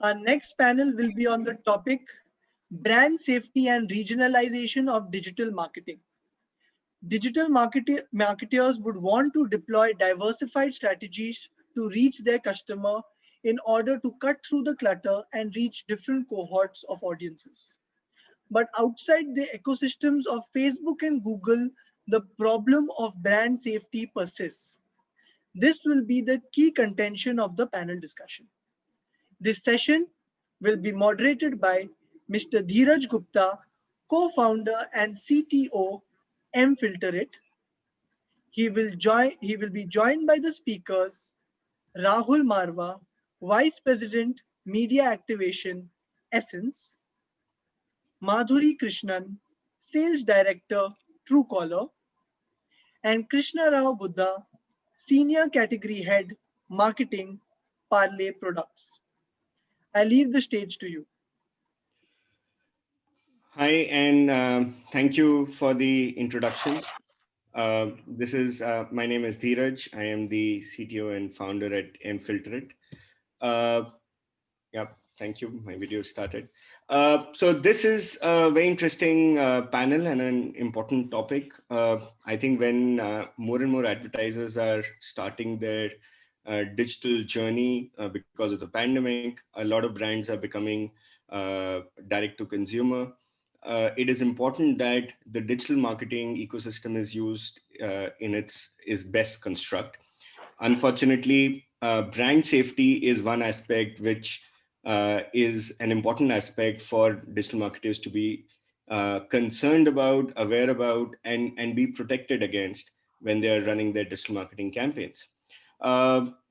Our next panel will be on the topic brand safety and regionalization of digital marketing. Digital marketers would want to deploy diversified strategies to reach their customer in order to cut through the clutter and reach different cohorts of audiences. But outside the ecosystems of Facebook and Google, the problem of brand safety persists. This will be the key contention of the panel discussion. This session will be moderated by Mr. Dheeraj Gupta, co-founder and CTO mFilterit. He will be joined by the speakers Rahul Marwa, Vice President Media Activation Essence, Madhuri Krishnan, Sales Director Truecaller, and Krishna Rao Buddha, Senior Category Head Marketing Parley Products. I leave the stage to you. Hi, and thank you for the introduction. My name is Dheeraj. I am the CTO and founder at mFilterit. Yeah, thank you. My video started. So this is a very interesting panel and an important topic. I think when more and more advertisers are starting their digital journey because of the pandemic, a lot of brands are becoming direct to consumer. It is important that the digital marketing ecosystem is used in its best construct. Unfortunately, brand safety is one aspect which is an important aspect for digital marketers to be concerned about, aware about, and be protected against when they are running their digital marketing campaigns.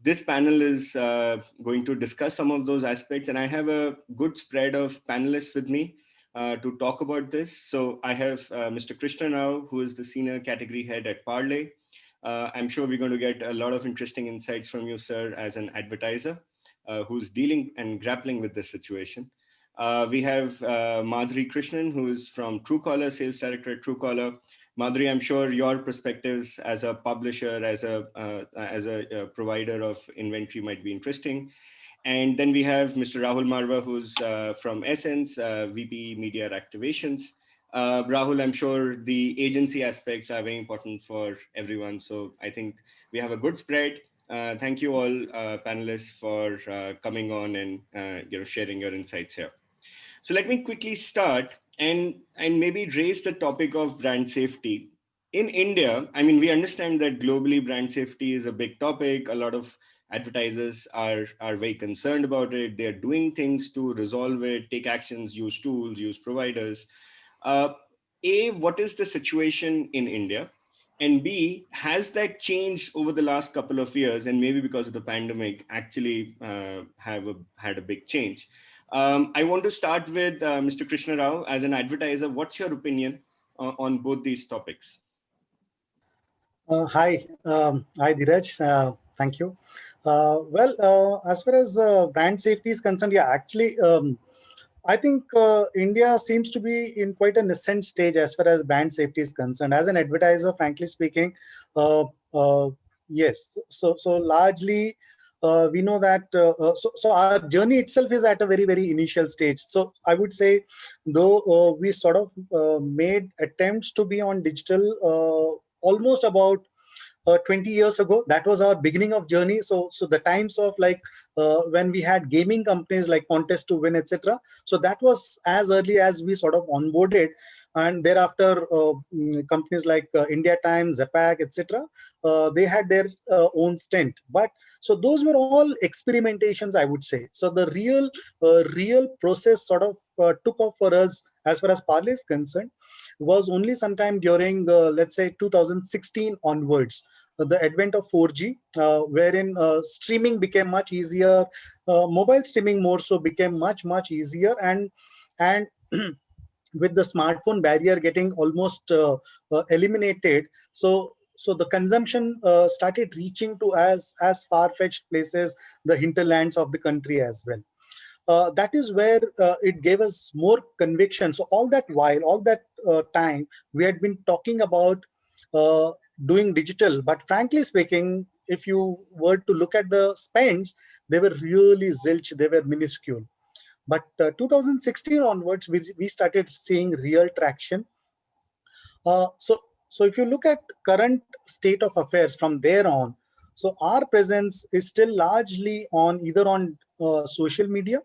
This panel is going to discuss some of those aspects, and I have a good spread of panelists with me to talk about this. So I have Mr. Krishna Rao, who is the Senior Category Head at Parley. I'm sure we're going to get a lot of interesting insights from you, sir, as an advertiser who's dealing and grappling with this situation. We have Madhuri Krishnan, who is from Truecaller, Sales Director at Truecaller. Madhuri, I'm sure your perspectives as a publisher, as a provider of inventory might be interesting. And then we have Mr. Rahul Marwa, who's from Essence, VP Media Activations. Rahul, I'm sure the agency aspects are very important for everyone. So I think we have a good spread. Thank you all panelists for coming on and sharing your insights here. So let me quickly start and maybe raise the topic of brand safety. In India, I mean, we understand that globally brand safety is a big topic. A lot of advertisers are very concerned about it. They're doing things to resolve it, take actions, use tools, use providers. What is the situation in India? And B, has that changed over the last couple of years? And maybe because of the pandemic, actually had a big change. I want to start with Mr. Krishna Rao. As an advertiser, what's your opinion on both these topics? Hi, Dheeraj. Thank you. As far as brand safety is concerned, yeah, actually, I think India seems to be in quite a nascent stage as far as brand safety is concerned. As an advertiser, frankly speaking, uh, uh, yes. So largely, we know that. So our journey itself is at a very initial stage. So I would say, though we sort of made attempts to be on digital almost about 20 years ago. That was our beginning of journey. So the times of like when we had gaming companies like Contest to Win, etc. So that was as early as we sort of onboarded, and thereafter companies like India Times, Zapak, etc. They had their own stint. But so those were all experimentations, I would say. So the real process sort of took off for us as far as Parley is concerned was only sometime during let's say 2016 onwards, the advent of 4G, wherein streaming became much easier, mobile streaming more so became much easier, and with the smartphone barrier getting almost eliminated, so the consumption started reaching to as far-fetched places, the hinterlands of the country as well. That is where it gave us more conviction. So all that while, all that time, we had been talking about uh, doing digital, but frankly speaking, if you were to look at the spends, they were really zilch, they were minuscule. But 2016 onwards, we started seeing real traction. So if you look at current state of affairs from there on, so our presence is still largely on either on social media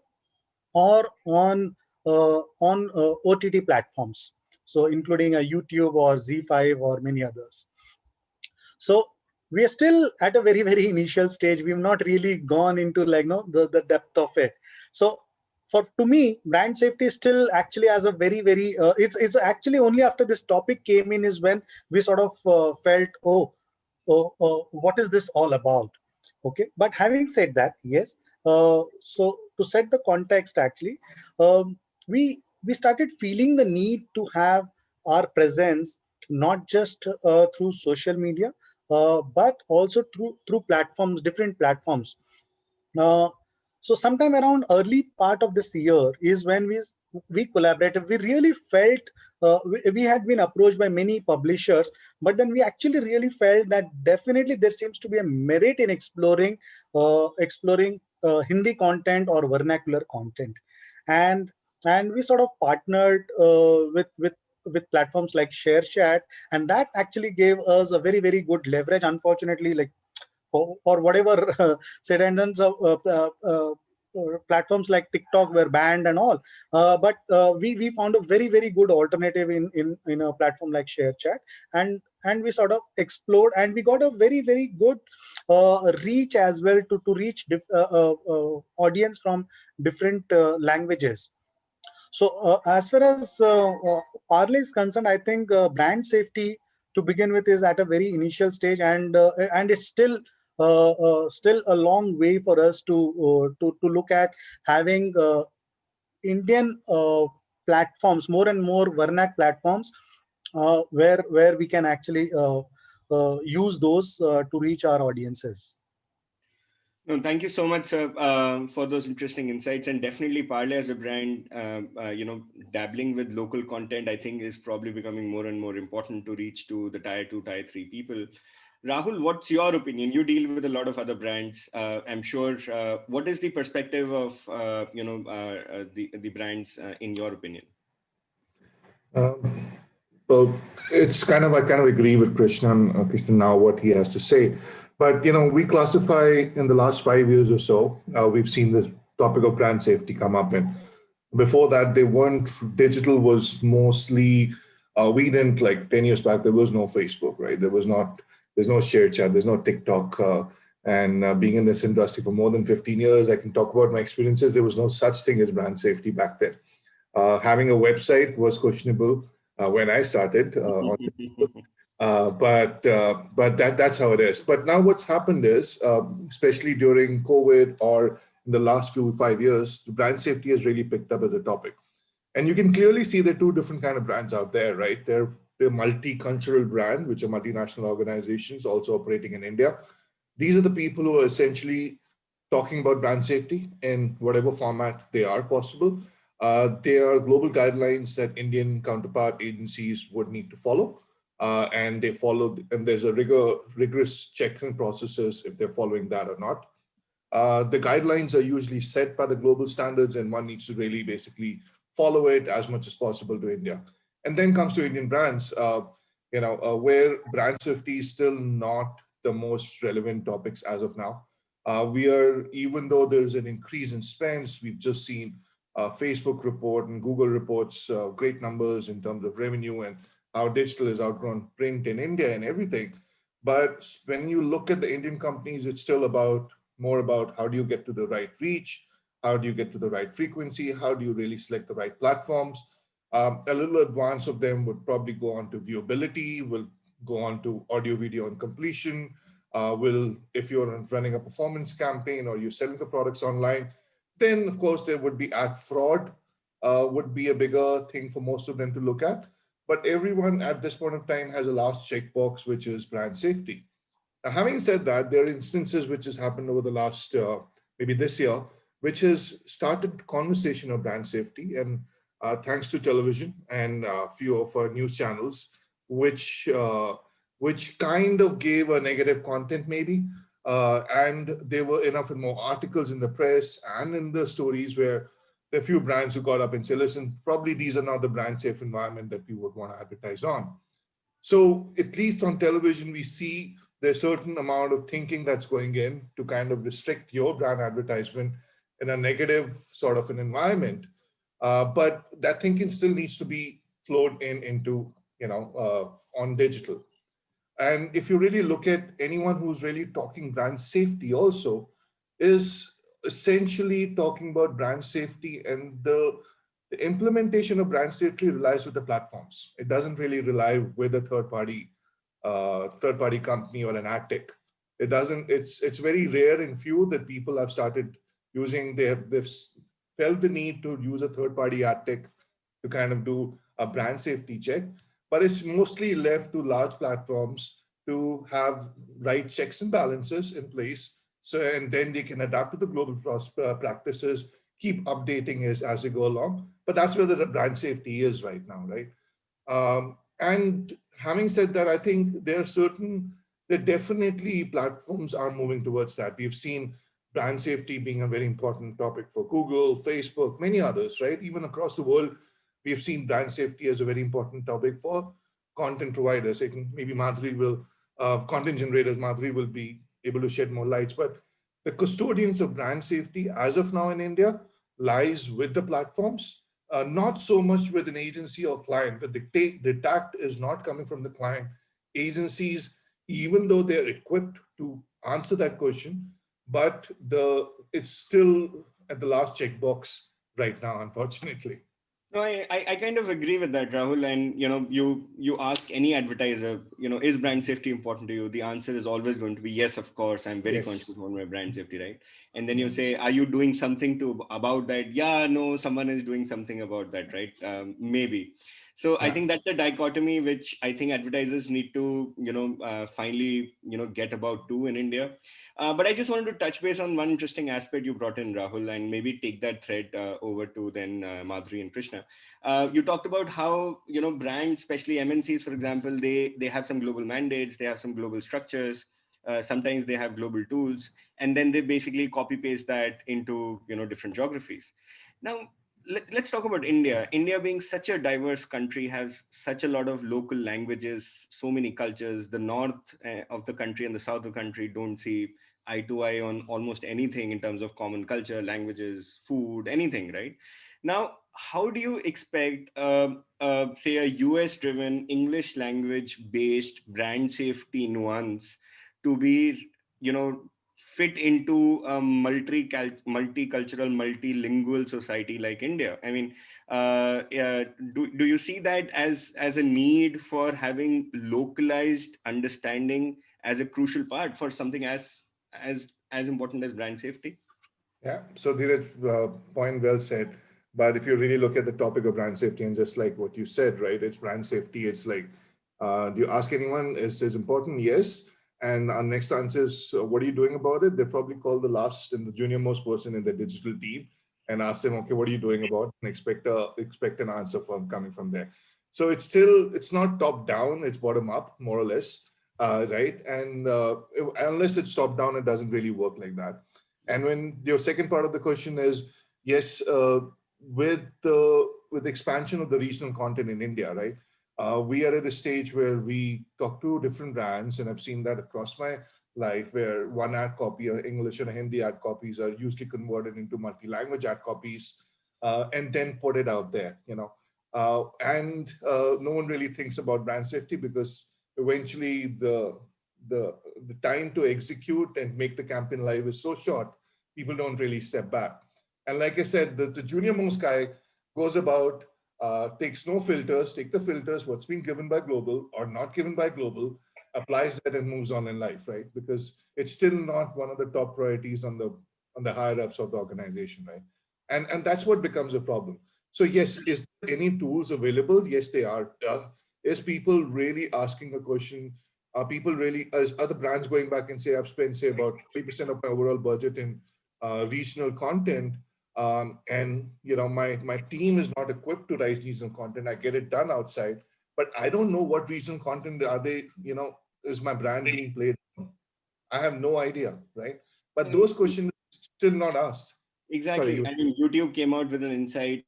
or on OTT platforms. So including a YouTube or Z5 or many others. So we are still at a very initial stage. We've not really gone into the depth of it. So to me, brand safety is still actually as a very it's actually only after this topic came in is when we sort of felt, what is this all about? Okay, but having said that, yes. So to set the context, actually, we started feeling the need to have our presence not just through social media, but also through platforms, different platforms. So sometime around early part of this year is when we collaborated. We really felt we had been approached by many publishers, but then we actually really felt that definitely there seems to be a merit in exploring Hindi content or vernacular content, and we sort of partnered with platforms like ShareChat, and that actually gave us a very good leverage. Unfortunately, like for whatever said and done, platforms like TikTok were banned and all, but we found a very good alternative in a platform like ShareChat, and we sort of explored, and we got a very good reach as well to reach audience from different languages. So as far as Parle is concerned, I think brand safety to begin with is at a very initial stage, and it's still a long way for us to look at having Indian platforms, more and more vernac platforms, where we can actually use those to reach our audiences. No, thank you so much, sir, for those interesting insights. And definitely, Parle as a brand, dabbling with local content, I think, is probably becoming more and more important to reach to the tier 2, tier 3 people. Rahul, what's your opinion? You deal with a lot of other brands. I'm sure. What is the perspective of the brands in your opinion? Well, it's I kind of agree with Krishnan now what he has to say. But we classify in the last 5 years or so, we've seen the topic of brand safety come up. And before that, they weren't. Digital was mostly. We didn't, like 10 years back. There was no Facebook, right? There's no ShareChat. There's no TikTok. And being in this industry for more than 15 years, I can talk about my experiences. There was no such thing as brand safety back then. Having a website was questionable when I started. But that's how it is. But now what's happened is, especially during COVID or in the last 5 years, brand safety has really picked up as a topic. And you can clearly see there are two different kind of brands out there, right? They're multicultural brand, which are multinational organizations also operating in India. These are the people who are essentially talking about brand safety in whatever format they are possible. There are global guidelines that Indian counterpart agencies would need to follow. And they follow, and there's a rigorous checks and processes if they're following that or not. The guidelines are usually set by the global standards, and one needs to really basically follow it as much as possible to India. And then comes to Indian brands, where brand safety is still not the most relevant topics as of now. Even though there's an increase in spends, we've just seen Facebook report and Google reports great numbers in terms of revenue and how digital has outgrown print in India and everything. But when you look at the Indian companies, it's still more about how do you get to the right reach? How do you get to the right frequency? How do you really select the right platforms? A little advance of them would probably go on to viewability, will go on to audio, video, and completion. If you're running a performance campaign or you're selling the products online, then of course there would be ad fraud, would be a bigger thing for most of them to look at. But everyone at this point of time has a last checkbox, which is brand safety. Now, having said that, there are instances which has happened over the last, maybe this year, which has started conversation of brand safety. And thanks to television and a few of our news channels, which kind of gave a negative content maybe. And there were enough and more articles in the press and in the stories where there are a few brands who got up and say, listen, probably these are not the brand safe environment that we would want to advertise on. So at least on television, we see there's a certain amount of thinking that's going in to kind of restrict your brand advertisement in a negative sort of an environment. But that thinking still needs to be flowed into, on digital. And if you really look at anyone who's really talking brand safety also, is essentially talking about brand safety, and the implementation of brand safety relies with the platforms. It doesn't really rely with a third party company or an ad tech. It doesn't. It's very rare and few that people have started using. They've felt the need to use a third party ad tech to kind of do a brand safety check, but it's mostly left to large platforms to have right checks and balances in place. So, and then they can adapt to the global practices, keep updating as they go along. But that's where the brand safety is right now, right? And having said that, I think there definitely platforms are moving towards that. We've seen brand safety being a very important topic for Google, Facebook, many others, right? Even across the world, we've seen brand safety as a very important topic for content providers. Maybe Madhuri will, content generators, Madhuri will be able to shed more lights. But the custodians of brand safety as of now in India lies with the platforms, not so much with an agency or client, but the tact is not coming from the client. Agencies, even though they're equipped to answer that question, but it's still at the last checkbox right now, unfortunately. No, I kind of agree with that, Rahul. And you ask any advertiser, is brand safety important to you? The answer is always going to be yes, of course. I'm very conscious about my brand safety, right? And then you say, are you doing something about that? Yeah, no, someone is doing something about that, right? Maybe. So I think that's a dichotomy which I think advertisers need to, finally, get about too in India. But I just wanted to touch base on one interesting aspect you brought in, Rahul, and maybe take that thread over to then Madhuri and Krishna. You talked about how, brands, especially MNCs, for example, they have some global mandates, they have some global structures. Sometimes they have global tools, and then they basically copy paste that into, different geographies. Now, let's talk about India. India being such a diverse country has such a lot of local languages, so many cultures. The north of the country and the south of the country don't see eye to eye on almost anything in terms of common culture, languages, food, anything, right? Now, how do you expect, say, a US-driven English language-based brand safety nuance to be, fit into a multicultural, multilingual society like India? I mean, do you see that as a need for having localized understanding as a crucial part for something as important as brand safety? Yeah, so Dheeraj, point well said. But if you really look at the topic of brand safety, and just like what you said, right, it's brand safety. It's like, do you ask anyone, is important? Yes. And our next answer is, what are you doing about it? They probably call the last and the junior most person in the digital team and ask them, okay, what are you doing about it? And expect an answer coming from there. So it's not top down, it's bottom up, more or less, right? And unless it's top down, it doesn't really work like that. And when your second part of the question is, yes, with the expansion of the regional content in India, right? We are at a stage where we talk to different brands, and I've seen that across my life, where one ad copy or English and Hindi ad copies are usually converted into multi-language ad copies, and then put it out there, and no one really thinks about brand safety, because eventually the time to execute and make the campaign live is so short, people don't really step back. And like I said, the junior most guy goes about, takes no filters, take the filters, what's been given by global or not given by global, applies that and moves on in life, right? Because it's still not one of the top priorities on the higher ups of the organization, right? And that's what becomes a problem. So yes, is there any tools available? Yes, they are. Is people really asking a question? Are people really, are the brands going back and say, I've spent, say, about 3% of my overall budget in regional content, and my team is not equipped to write regional content. I get it done outside, but I don't know what regional content are they, is my brand being played on? I have no idea, right? But those questions still not asked. Exactly. you. I mean, YouTube came out with an insight.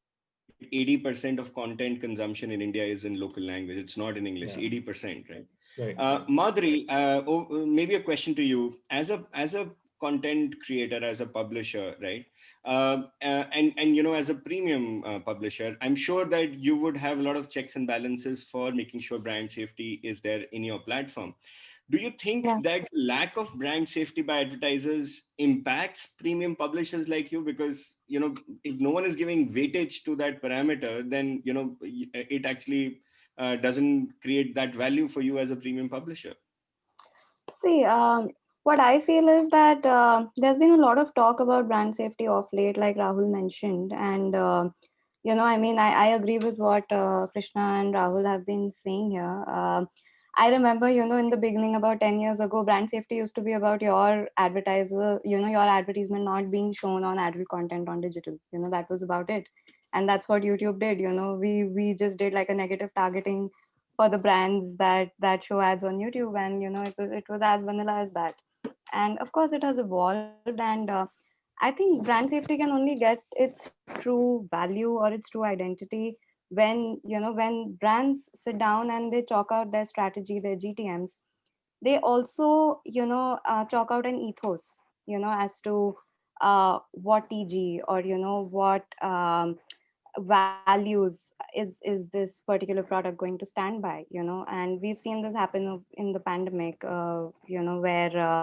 80% of content consumption in India is in local language. It's not in English. Yeah. 80%, right? Right. Madhuri, maybe a question to you as a content creator, as a publisher, right? And as a premium publisher, I'm sure that you would have a lot of checks and balances for making sure brand safety is there in your platform. Do you think Yeah. that lack of brand safety by advertisers impacts premium publishers like you? Because if no one is giving weightage to that parameter, then it actually doesn't create that value for you as a premium publisher. See, what I feel is that there's been a lot of talk about brand safety of late, like Rahul mentioned. And, I mean, I agree with what Krishna and Rahul have been saying here. I remember, in the beginning, about 10 years ago, brand safety used to be about your advertiser, your advertisement not being shown on advert content on digital. That was about it. And that's what YouTube did. We just did like a negative targeting for the brands that show ads on YouTube, and it was as vanilla as that. And of course, it has evolved, and I think brand safety can only get its true value or its true identity when brands sit down and they chalk out their strategy, their GTMs. They also chalk out an ethos, as to what TG or what values is this particular product going to stand by, and we've seen this happen in the pandemic, where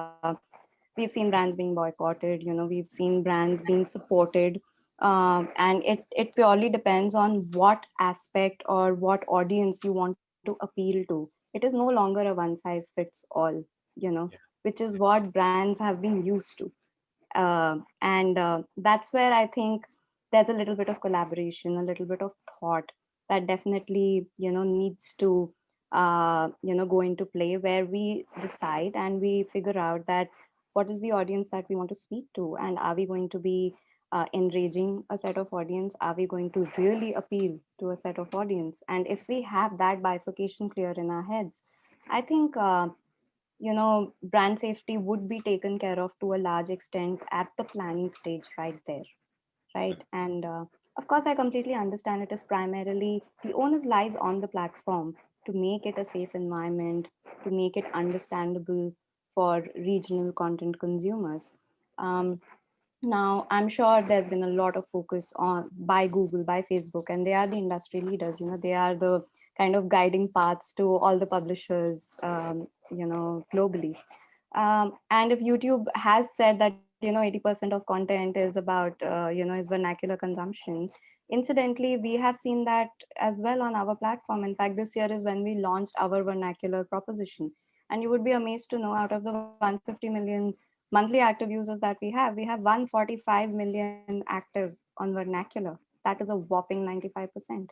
we've seen brands being boycotted, we've seen brands being supported, and it purely depends on what aspect or what audience you want to appeal to. It is no longer a one size fits all, which is what brands have been used to. And that's where I think there's a little bit of collaboration, a little bit of thought that definitely needs to go into play, where we decide and we figure out that what is the audience that we want to speak to, and are we going to be enraging a set of audience, are we going to really appeal to a set of audience. And if we have that bifurcation clear in our heads, I think brand safety would be taken care of to a large extent at the planning stage right there, right? And of course, I completely understand it is primarily the onus lies on the platform to make it a safe environment, to make it understandable for regional content consumers. Um, Now, I'm sure there's been a lot of focus on by Google, by Facebook, and they are the industry leaders. They are the kind of guiding paths to all the publishers, globally. And if YouTube has said that 80% of content is about is vernacular consumption, incidentally, we have seen that as well on our platform. In fact, this year is when we launched our vernacular proposition, and you would be amazed to know, out of the 150 million monthly active users that we have 145 million active on vernacular. That is a whopping 95%,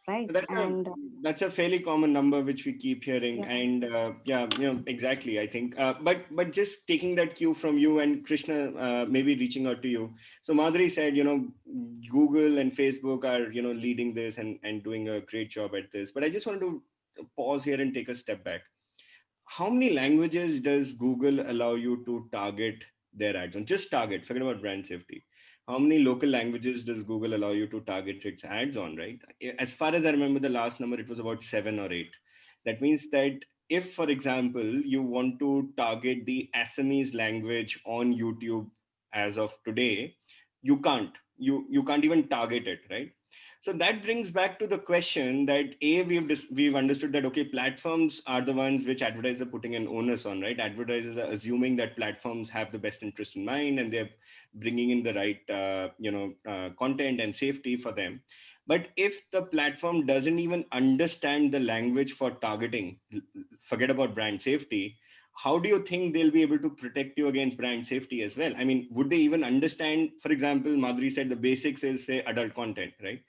right? That's a And that's a fairly common number which we keep hearing, yeah. and yeah, exactly. I think, but just taking that cue from you and Krishna, maybe reaching out to you. So Madhuri said, Google and Facebook are leading this and doing a great job at this. But I just wanted to pause here and take a step back. How many languages does Google allow you to target their ads on? Just target, forget about brand safety. How many local languages does Google allow you to target its ads on, right? As far as I remember the last number, it was about 7 or 8. That means that if, for example, you want to target the Assamese language on YouTube as of today, you can't. You can't even target it, right? So that brings back to the question that we've understood that, okay, platforms are the ones which advertisers are putting an onus on, right? Advertisers are assuming that platforms have the best interest in mind and they're bringing in the right content and safety for them. But if the platform doesn't even understand the language for targeting, forget about brand safety, how do you think they'll be able to protect you against brand safety as well? I mean, would they even understand? For example, Madhuri said the basics is, say, adult content, right?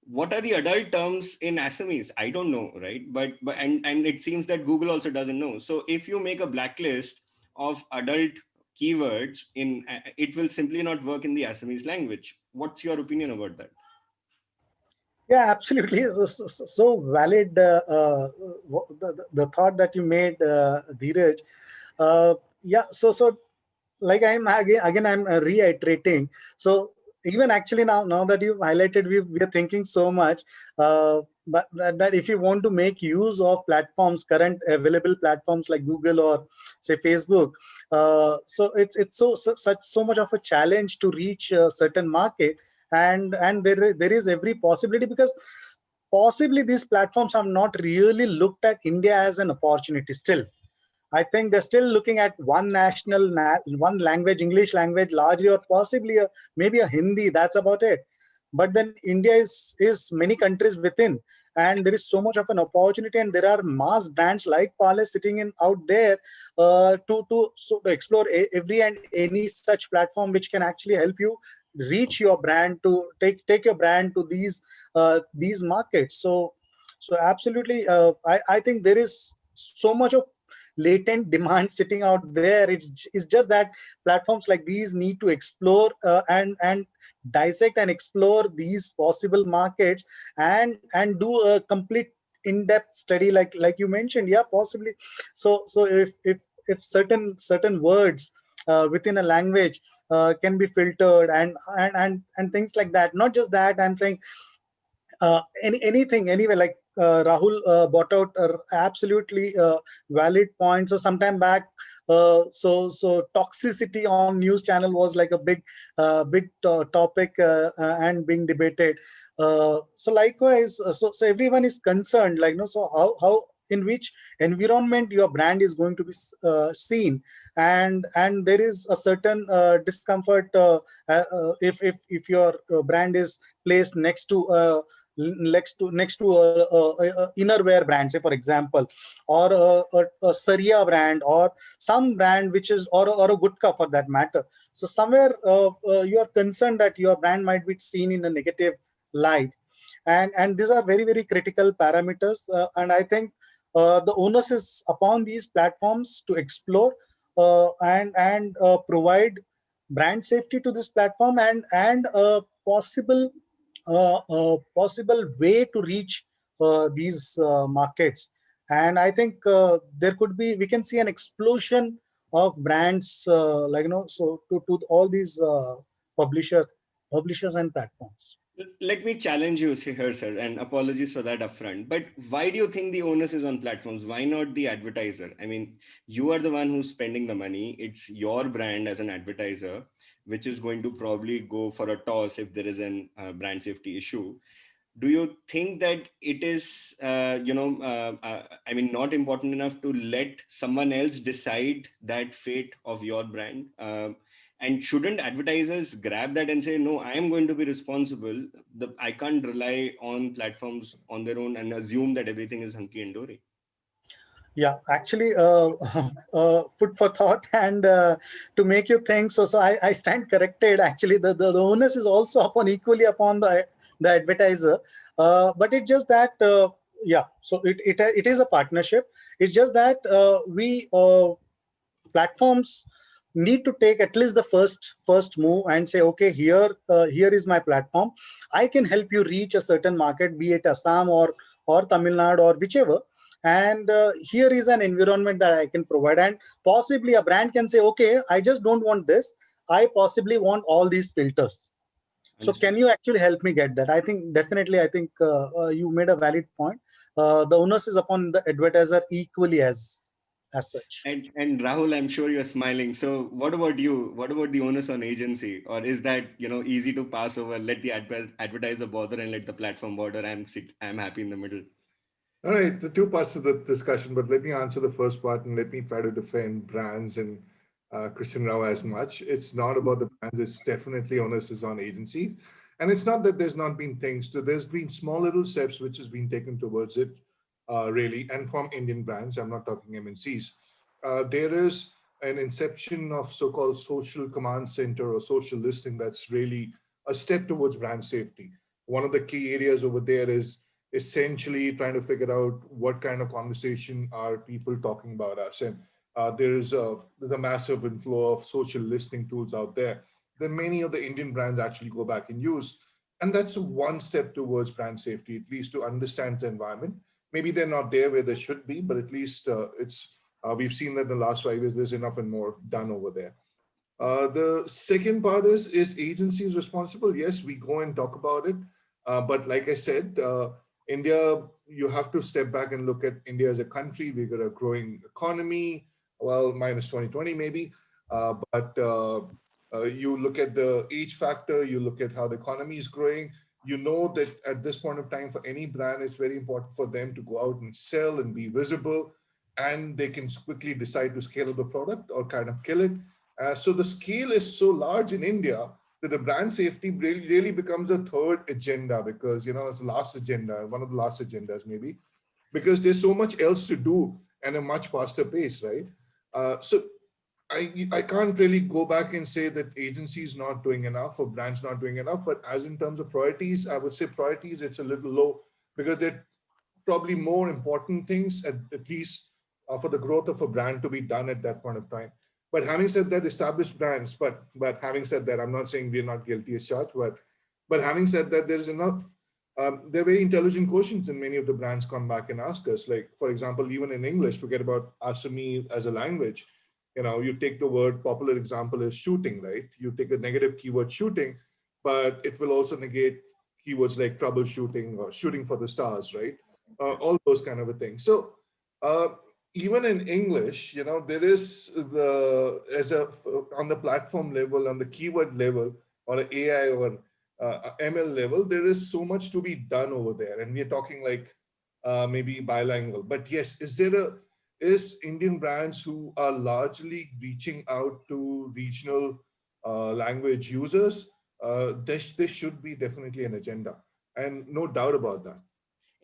What are the adult terms in Assamese? I don't know, right? But and it seems that Google also doesn't know. So if you make a blacklist of adult keywords it will simply not work in the Assamese language. What's your opinion about that? Yeah, absolutely. So valid, the thought that you made, Dheeraj. Yeah, so like I'm again I'm reiterating. So even actually now that you've highlighted, we are thinking so much, but that if you want to make use of platforms, current available platforms like Google or say Facebook, so it's so much of a challenge to reach a certain market, and there is every possibility, because possibly these platforms have not really looked at India as an opportunity still. I think they're still looking at one one language, English language largely, or possibly maybe a Hindi. That's about it. But then India is many countries within, and there is so much of an opportunity, and there are mass brands like Parle sitting in out there to explore every and any such platform which can actually help you reach your brand, to take your brand to these markets. So absolutely, I think there is so much of latent demand sitting out there. It's just that platforms like these need to explore and dissect and explore these possible markets, and do a complete in-depth study, like you mentioned. Yeah, possibly. So if certain words within a language can be filtered, and things like that. Not just that, I'm saying anything anyway, like Rahul brought out absolutely valid points. So sometime back, so toxicity on news channel was like a big topic, and being debated. So likewise, so everyone is concerned, like, so how in which environment your brand is going to be seen, and there is a certain discomfort if your brand is placed next to innerwear brand, say for example, or a Saria brand, or some brand which is, or a Gutka for that matter. So somewhere you are concerned that your brand might be seen in a negative light, and these are very, very critical parameters, and I think the onus is upon these platforms to explore and provide brand safety to this platform, and possible way to reach these markets. And I think there could be, we can see an explosion of brands, so to all these publishers and platforms. Let me challenge you here, sir, and apologies for that upfront. But why do you think the onus is on platforms? Why not the advertiser? I mean, you are the one who's spending the money. It's your brand as an advertiser, which is going to probably go for a toss if there is an brand safety issue. Do you think that it is, I mean, not important enough to let someone else decide that fate of your brand? And shouldn't advertisers grab that and say, no, I am going to be responsible. I can't rely on platforms on their own and assume that everything is hunky and dory. Yeah, actually, food for thought, and to make you think. So I stand corrected. Actually, the onus is also equally upon the advertiser, but it's just that yeah. So it is a partnership. It's just that we platforms need to take at least the first move and say, okay, here is my platform. I can help you reach a certain market, be it Assam or Tamil Nadu or whichever. And here is an environment that I can provide, and possibly a brand can say, okay, I just don't want this, I possibly want all these filters. So can you actually help me get that? I think definitely, I think you made a valid point. The onus is upon the advertiser equally as such. And Rahul, I'm sure you're smiling. So what about you? What about the onus on agency? Or is that, easy to pass over? Let the advertiser bother and let the platform bother. I'm happy in the middle. All right, the two parts of the discussion, but let me answer the first part and let me try to defend brands and Christian Rao as much. It's not about the brands, it's definitely onus is on agencies. And it's not that there's not been things, there's been small little steps which has been taken towards it, really, and from Indian brands, I'm not talking MNCs. There is an inception of so-called social command center or social listening that's really a step towards brand safety. One of the key areas over there is essentially trying to figure out what kind of conversation are people talking about us. And there's a massive inflow of social listening tools out there that many of the Indian brands actually go back and use. And that's one step towards brand safety, at least to understand the environment. Maybe they're not there where they should be, but at least we've seen that in the last 5 years, there's enough and more done over there. The second part is agencies responsible? Yes, we go and talk about it. But like I said, India, you have to step back and look at India as a country. We've got a growing economy, well, minus 2020 maybe. But you look at the age factor, you look at how the economy is growing. You know that at this point of time, for any brand, it's very important for them to go out and sell and be visible, and they can quickly decide to scale up the product or kind of kill it. So the scale is so large in India that the brand safety really becomes a third agenda, because it's the last agenda, one of the last agendas maybe, because there's so much else to do and a much faster pace, right? So I can't really go back and say that agencies not doing enough or brands not doing enough, but as in terms of priorities, I would say priorities, it's a little low, because they're probably more important things, at least for the growth of a brand, to be done at that point of time. But having said that, established brands, but having said that, I'm not saying we're not guilty as charged, but having said that, there's enough, they're very intelligent questions, and many of the brands come back and ask us, like, for example, even in English, forget about Assamese as a language. You take the word, popular example is shooting, right? You take a negative keyword shooting, but it will also negate keywords like troubleshooting or shooting for the stars, right? All those kind of a thing. So uh, even in English, there is on the platform level, on the keyword level, or an AI or ML level, there is so much to be done over there. And we're talking like maybe bilingual. But yes, is Indian brands who are largely reaching out to regional language users, there should be definitely an agenda, and no doubt about that.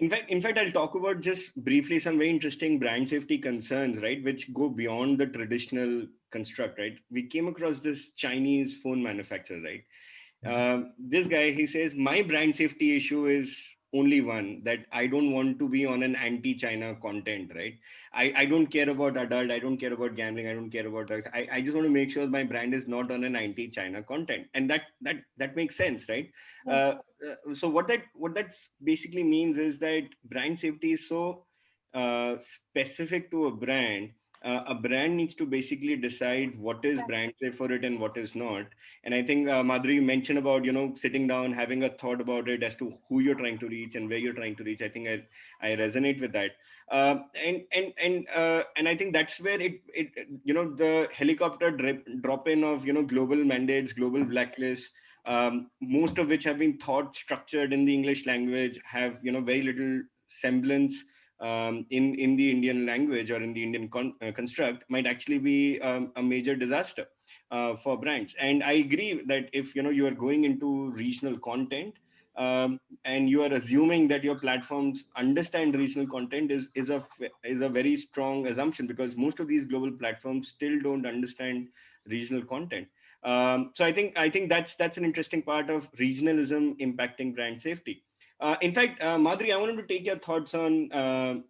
In fact, I'll talk about just briefly some very interesting brand safety concerns, right, which go beyond the traditional construct, right? We came across this Chinese phone manufacturer, right? This guy, he says, my brand safety issue is only one, that I don't want to be on an anti-China content, right? I don't care about adult, I don't care about gambling, I don't care about drugs. I just want to make sure my brand is not on an anti-China content. And that makes sense, right? So what that basically means is that brand safety is so specific to a brand needs to basically decide what is brand safe for it and what is not. And I think Madhuri, you mentioned about sitting down, having a thought about it as to who you're trying to reach and where you're trying to reach. I think I resonate with that. And I think that's where it the helicopter drop in of global mandates, global blacklists, most of which have been thought structured in the English language, have very little semblance in the Indian language or in the Indian construct, might actually be a major disaster for brands. And I agree that if you are going into regional content, and you are assuming that your platforms understand regional content is a very strong assumption, because most of these global platforms still don't understand regional content. So I think that's an interesting part of regionalism impacting brand safety. In fact, Madhuri, I wanted to take your thoughts on on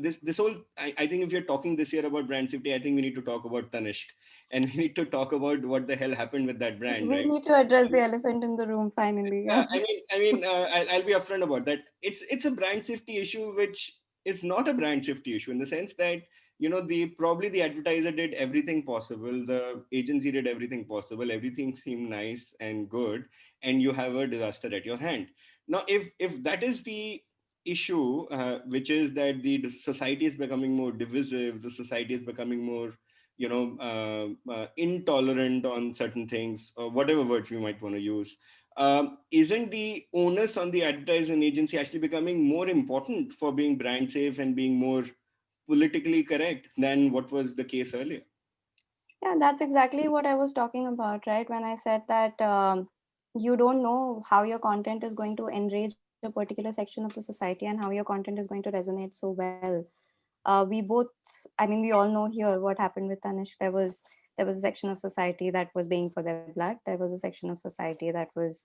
this whole. I think if you're talking this year about brand safety, I think we need to talk about Tanishq, and we need to talk about what the hell happened with that brand, We right? need to address the elephant in the room finally. Yeah, Yeah. I'll be upfront about that. It's a brand safety issue, which is not a brand safety issue in the sense that the advertiser did everything possible, the agency did everything possible, everything seemed nice and good, and you have a disaster at your hand. Now, if that is the issue, which is that the society is becoming more divisive, the society is becoming more intolerant on certain things, or whatever words we might want to use, isn't the onus on the advertising agency actually becoming more important for being brand safe and being more politically correct than what was the case earlier? Yeah, that's exactly what I was talking about, right? When I said that you don't know how your content is going to enrage a particular section of the society and how your content is going to resonate so well. We both, I mean, we all know here what happened with Tanishq. There was a section of society that was baying for their blood. There was a section of society that was,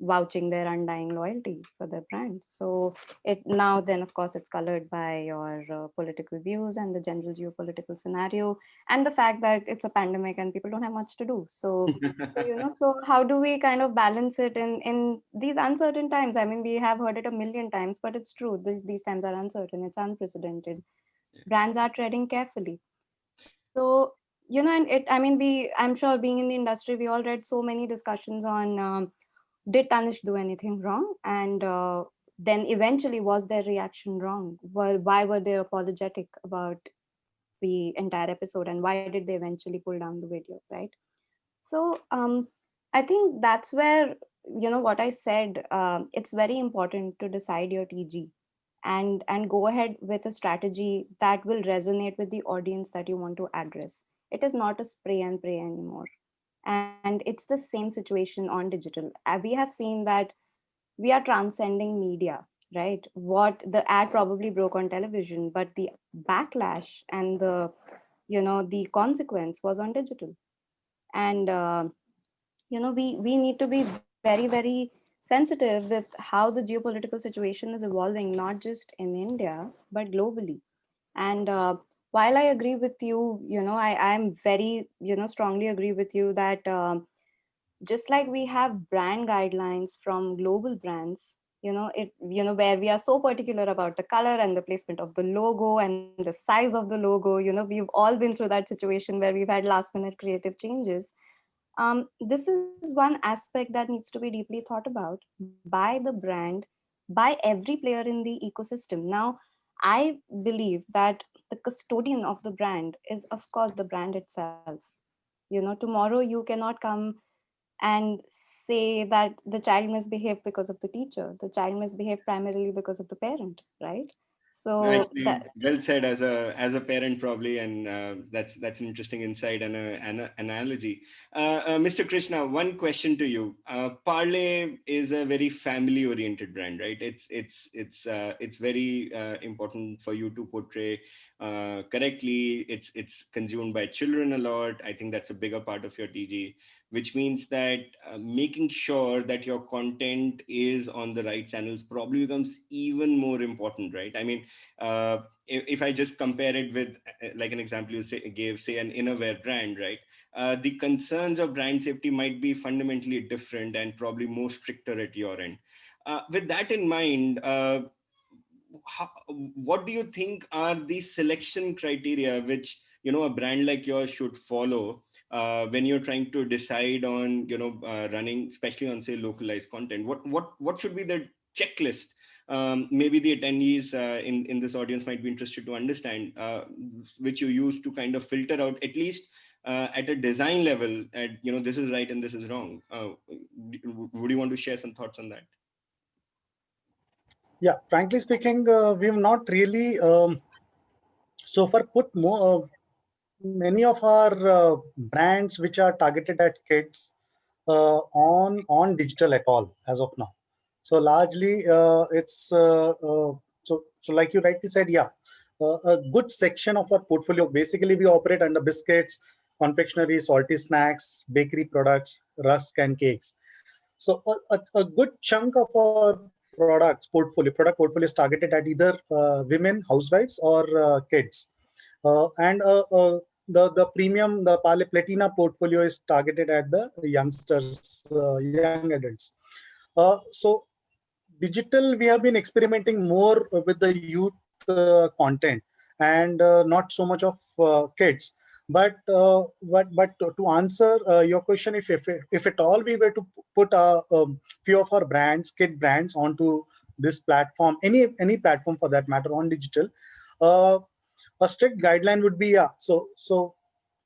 vouching their undying loyalty for their brand. So it now then, of course, it's colored by your political views and the general geopolitical scenario, and the fact that it's a pandemic and people don't have much to do. So how do we kind of balance it in these uncertain times? I mean, we have heard it a million times, but it's true. These times are uncertain. It's unprecedented. Brands are treading carefully. So and I'm sure being in the industry, we all read so many discussions on did Tanish do anything wrong? And then eventually, was their reaction wrong? Well, why were they apologetic about the entire episode? And why did they eventually pull down the video, right? So I think that's where, what I said, it's very important to decide your TG and go ahead with a strategy that will resonate with the audience that you want to address. It is not a spray and pray anymore. And it's the same situation on digital. We have seen that we are transcending media, right? What the ad probably broke on television, but the backlash and the consequence was on digital. And we need to be very, very sensitive with how the geopolitical situation is evolving, not just in India but globally. And while I agree with you, I'm very, strongly agree with you that just like we have brand guidelines from global brands, where we are so particular about the color and the placement of the logo and the size of the logo. We've all been through that situation where we've had last minute creative changes. This is one aspect that needs to be deeply thought about by the brand, by every player in the ecosystem. Now, I believe that the custodian of the brand is, of course, the brand itself. Tomorrow you cannot come and say that the child misbehaved because of the teacher. The child misbehaved primarily because of the parent, right? So Actually, well said as a parent probably, and that's an interesting insight and an analogy. Mr. Krishna, one question to you. Parle is a very family oriented brand, right? It's very important for you to portray correctly. It's consumed by children a lot. I think that's a bigger part of your TG, which means that making sure that your content is on the right channels probably becomes even more important, right? I mean, if I just compare it with like an example you gave, say an innerwear brand, right? The concerns of brand safety might be fundamentally different and probably more stricter at your end. With that in mind, what do you think are the selection criteria which a brand like yours should follow when you're trying to decide on running, especially on say localized content? What should be the checklist? Maybe the attendees in this audience might be interested to understand, which you use to kind of filter out, at least at a design level, at this is right and this is wrong. Would you want to share some thoughts on that? Yeah, frankly speaking, we have not really so far put more many of our brands which are targeted at kids on digital at all as of now. So largely it's so like you rightly said, yeah, a good section of our portfolio. Basically, we operate under biscuits, confectionery, salty snacks, bakery products, rusk and cakes. So a good chunk of our product portfolio is targeted at either women, housewives, or kids. And the premium, the Parle Platina portfolio is targeted at the youngsters, young adults. So digital, we have been experimenting more with the youth content and not so much of kids. But to answer your question, if at all we were to put a few of our brands, kid brands, onto this platform, any platform for that matter, on digital, a strict guideline would be, yeah. So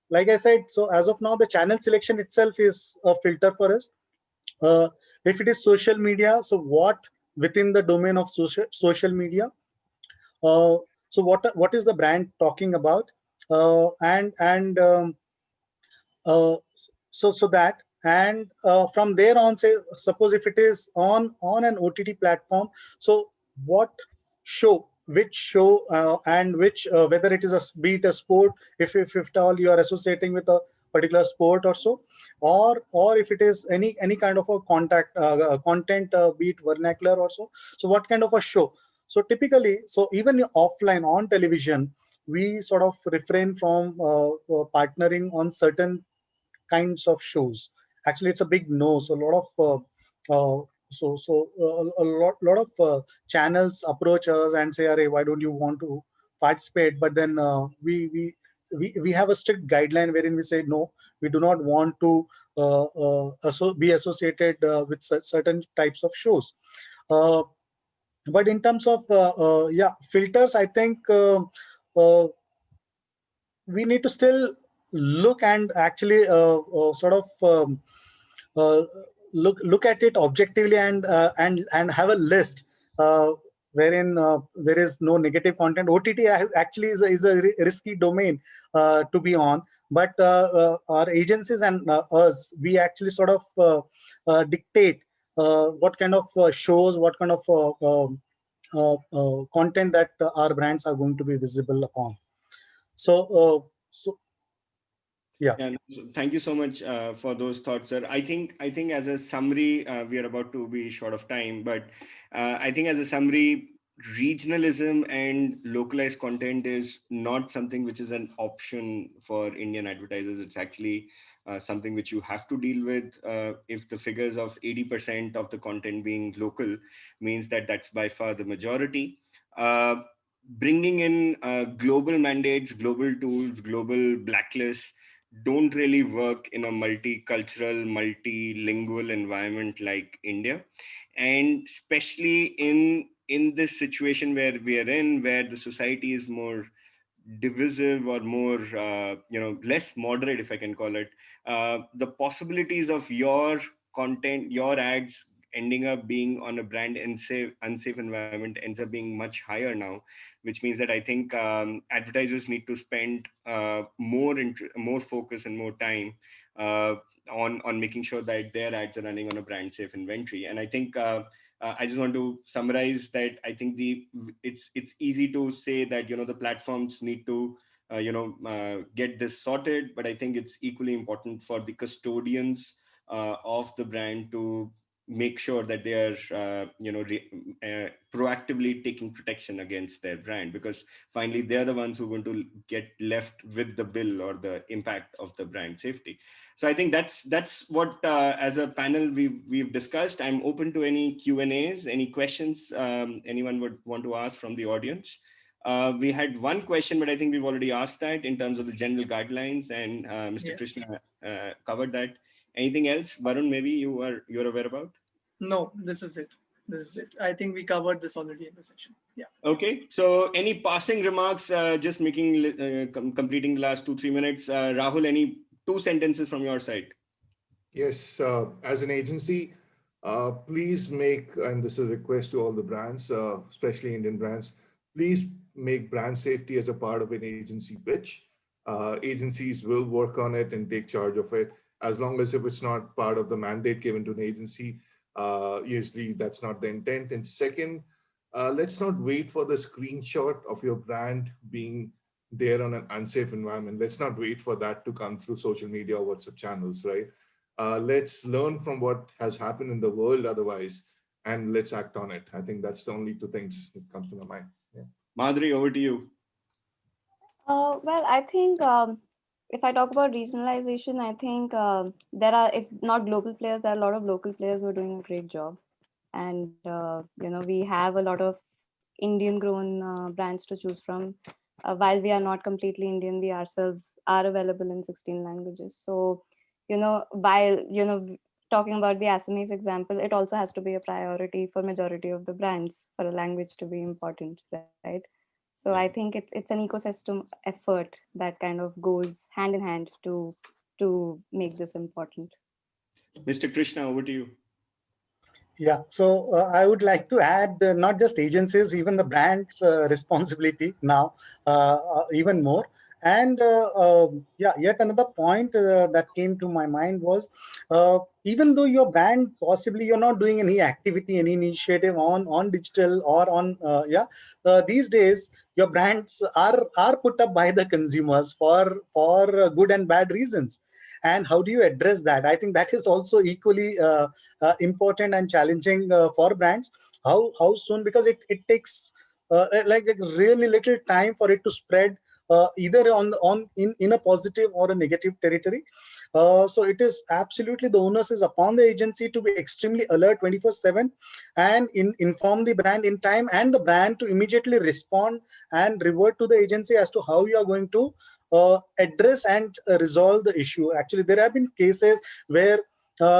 like I said, so as of now, the channel selection itself is a filter for us. If it is social media, so what within the domain of social media, so what is the brand talking about, and so that, and from there on, say suppose if it is on an OTT platform, so what show, which show, and which whether it is be it a sport, if at all you are associating with a particular sport or so, or if it is any kind of a content, be it vernacular or so. So what kind of a show? So typically, so even offline on television, we sort of refrain from partnering on certain kinds of shows. Actually, it's a big no. So a lot of a lot of channels approach us and say, "Arey, why don't you want to participate?" But then we we have a strict guideline wherein we say no, we do not want to be associated with certain types of shows. But in terms of filters, I think we need to still look and actually sort of look at it objectively and have a list wherein there is no negative content. OTT actually is a risky domain to be on, but our agencies and us, we actually sort of dictate what kind of shows, what kind of content that our brands are going to be visible upon. So yeah. Yeah, so thank you so much for those thoughts, sir. I think as a summary, we are about to be short of time, but I think as a summary, regionalism and localized content is not something which is an option for Indian advertisers. It's actually something which you have to deal with. If the figures of 80% of the content being local means that that's by far the majority. Bringing in global mandates, global tools, global blacklists don't really work in a multicultural, multilingual environment like India. And especially in this situation where we are in, where the society is more divisive or more less moderate, if I can call it, the possibilities of your content, your ads ending up being on a brand unsafe environment ends up being much higher now, which means that I think advertisers need to spend more focus and more time on making sure that their ads are running on a brand safe inventory. And I think I just want to summarize that I think it's easy to say that the platforms need to get this sorted, but I think it's equally important for the custodians of the brand to make sure that they are proactively taking protection against their brand, because finally they're the ones who are going to get left with the bill or the impact of the brand safety. So I think that's what as a panel we've discussed. I'm open to any Q&As, any questions anyone would want to ask from the audience. We had one question, but I think we've already asked that in terms of the general guidelines, and Mr. Yes. Krishna covered that. Anything else, Varun, maybe you're aware about? No, this is it. This is it. I think we covered this already in the session. Yeah. Okay. So any passing remarks, just completing the last 2-3 minutes. Rahul, any 2 sentences from your side? Yes, as an agency, please make, and this is a request to all the brands, especially Indian brands, please make brand safety as a part of an agency pitch. Agencies will work on it and take charge of it, as long as if it's not part of the mandate given to an agency. Usually that's not the intent. And second, let's not wait for the screenshot of your brand being there on an unsafe environment. Let's not wait for that to come through social media or WhatsApp channels, right? Let's learn from what has happened in the world otherwise, and let's act on it. I think that's the only 2 things that comes to my mind. Yeah. Madhuri, over to you. Well, I think if I talk about regionalization, I think there are, if not global players, there are a lot of local players who are doing a great job. And, we have a lot of Indian grown brands to choose from. While we are not completely Indian, we ourselves are available in 16 languages. So, while, talking about the Assamese example, it also has to be a priority for majority of the brands for a language to be important, right? So I think it's an ecosystem effort that kind of goes hand in hand to make this important. Mr. Krishna, over to you. Yeah, so I would like to add not just agencies, even the brand's responsibility now, even more. And yet another point that came to my mind was, even though your brand, possibly you're not doing any activity, any initiative on digital or on, these days, your brands are put up by the consumers for good and bad reasons. And how do you address that? I think that is also equally important and challenging for brands. How soon? Because it takes like really little time for it to spread either in a positive or a negative territory. So it is absolutely the onus is upon the agency to be extremely alert 24/7 and inform the brand in time, and the brand to immediately respond and revert to the agency as to how you are going to address and resolve the issue. Actually, there have been cases where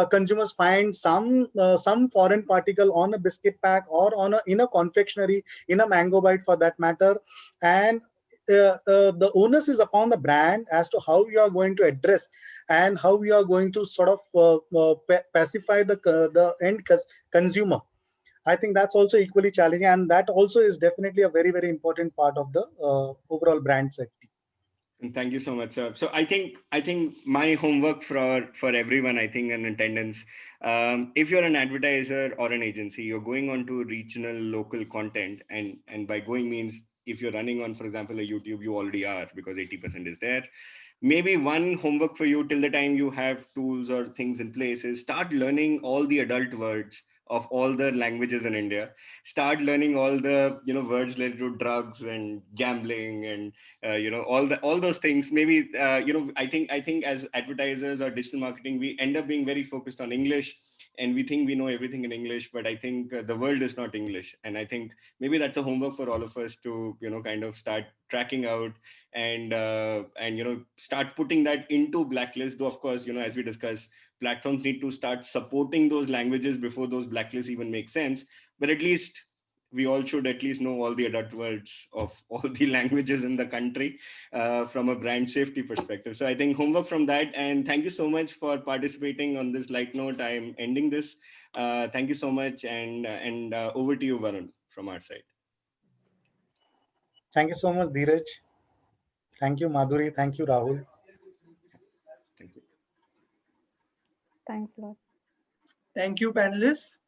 consumers find some foreign particle on a biscuit pack or in a confectionery, in a mango bite for that matter, and the onus is upon the brand as to how you are going to address and how you are going to sort of pacify the end consumer. I think that's also equally challenging, and that also is definitely a very, very important part of the overall brand safety. And thank you so much, sir. So I think my homework for everyone, I think, in attendance, if you're an advertiser or an agency, you're going on to regional, local content, and by going means if you're running on, for example, a YouTube, you already are, because 80% is there. Maybe one homework for you till the time you have tools or things in place is start learning all the adult words of all the languages in India. Start learning all the words related to drugs and gambling and all those things. Maybe I think as advertisers or digital marketing, we end up being very focused on English, and we think we know everything in English, but I think the world is not English. And I think maybe that's a homework for all of us to kind of start tracking out and start putting that into blacklist. Though of course, as we discussed, platforms need to start supporting those languages before those blacklists even make sense. But at least we all should at least know all the adult words of all the languages in the country from a brand safety perspective. So I think homework from that. And thank you so much for participating on this light note. I am ending this. Thank you so much. And over to you, Varun, from our side. Thank you so much, Dheeraj. Thank you, Madhuri. Thank you, Rahul. Thank you. Thanks a lot. Thank you, panelists.